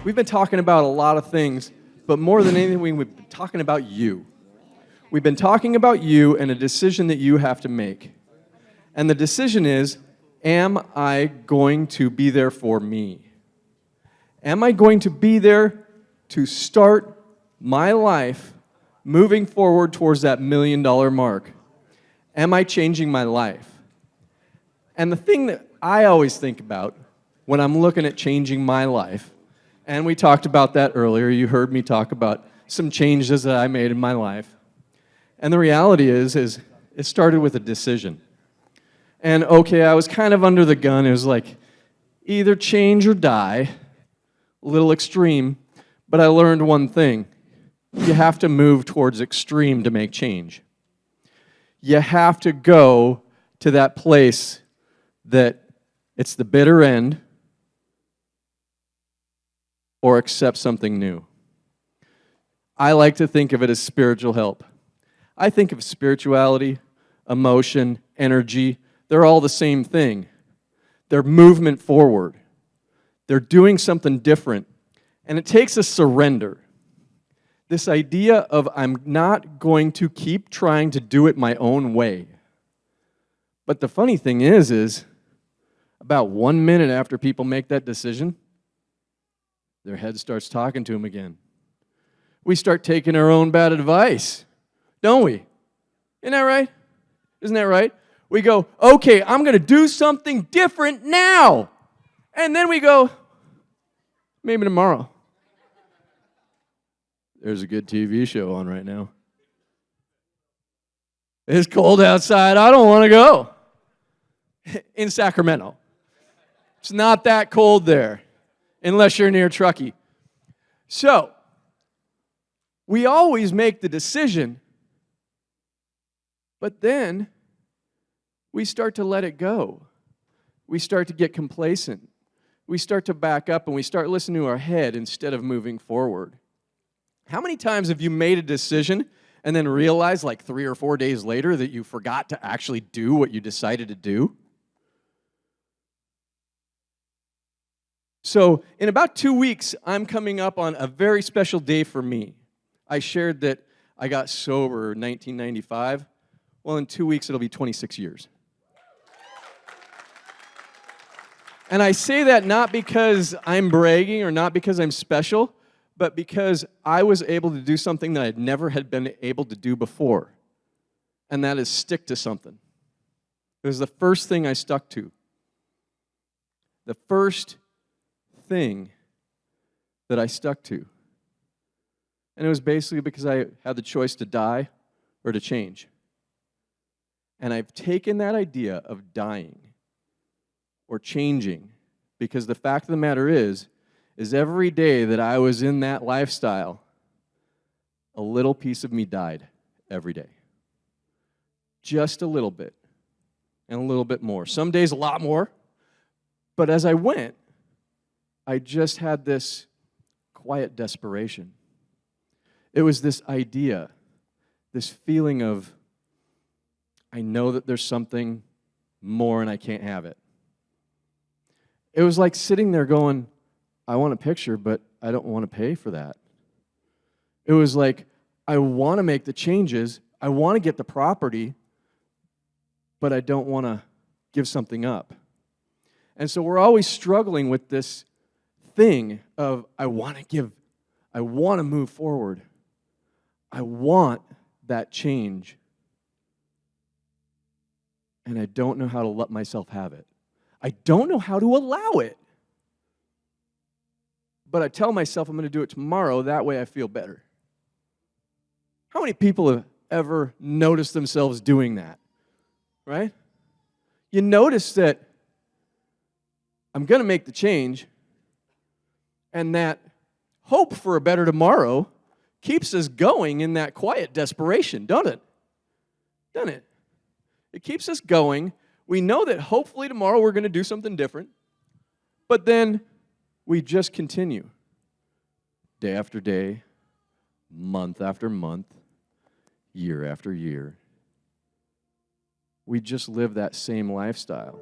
We've been talking about a lot of things, but more than anything, we've been talking about you. We've been talking about you and a decision that you have to make. And the decision is, am I going to be there for me? Am I going to be there to start my life moving forward towards that $1 million mark? Am I changing my life? And the thing that I always think about when I'm looking at changing my life, and we talked about that earlier, you heard me talk about some changes that I made in my life. And the reality is it started with a decision. And okay, I was kind of under the gun. It was like either change or die, a little extreme, but I learned one thing. You have to move towards extreme to make change. You have to go to that place that it's the bitter end or accept something new. I like to think of it as spiritual help. I think of spirituality, emotion, energy, they're all the same thing. They're movement forward. They're doing something different. And it takes a surrender. This idea of I'm not going to keep trying to do it my own way. But the funny thing is about 1 minute after people make that decision, their head starts talking to them again. We start taking our own bad advice, don't we? Isn't that right? Isn't that right? We go, okay, I'm going to do something different now. And then we go, maybe tomorrow. There's a good TV show on right now. It's cold outside. I don't want to go. In Sacramento. It's not that cold there, unless you're near Truckee. So, we always make the decision, but then we start to let it go. We start to get complacent. We start to back up and we start listening to our head instead of moving forward. How many times have you made a decision and then realized like 3 or 4 days later that you forgot to actually do what you decided to do? So in about 2 weeks, I'm coming up on a very special day for me. I shared that I got sober in 1995. Well, in 2 weeks, it'll be 26 years. And I say that not because I'm bragging or not because I'm special, but because I was able to do something that I never had been able to do before. And that is stick to something. It was the first thing I stuck to. The first thing that I stuck to. And it was basically because I had the choice to die or to change. And I've taken that idea of dying or changing, because the fact of the matter is every day that I was in that lifestyle, a little piece of me died every day. Just a little bit, and a little bit more. Some days a lot more, but as I went, I just had this quiet desperation. It was this idea, this feeling of, I know that there's something more and I can't have it. It was like sitting there going, I want a picture, but I don't want to pay for that. It was like, I want to make the changes, I want to get the property, but I don't want to give something up. And so we're always struggling with this thing of, I want to move forward. I want that change. And I don't know how to let myself have it. I don't know how to allow it. But I tell myself I'm going to do it tomorrow, that way I feel better. How many people have ever noticed themselves doing that? Right? You notice that I'm going to make the change, and that hope for a better tomorrow keeps us going in that quiet desperation, doesn't it? Doesn't it? It keeps us going. We know that hopefully tomorrow we're going to do something different, but then we just continue. Day after day, month after month, year after year. We just live that same lifestyle.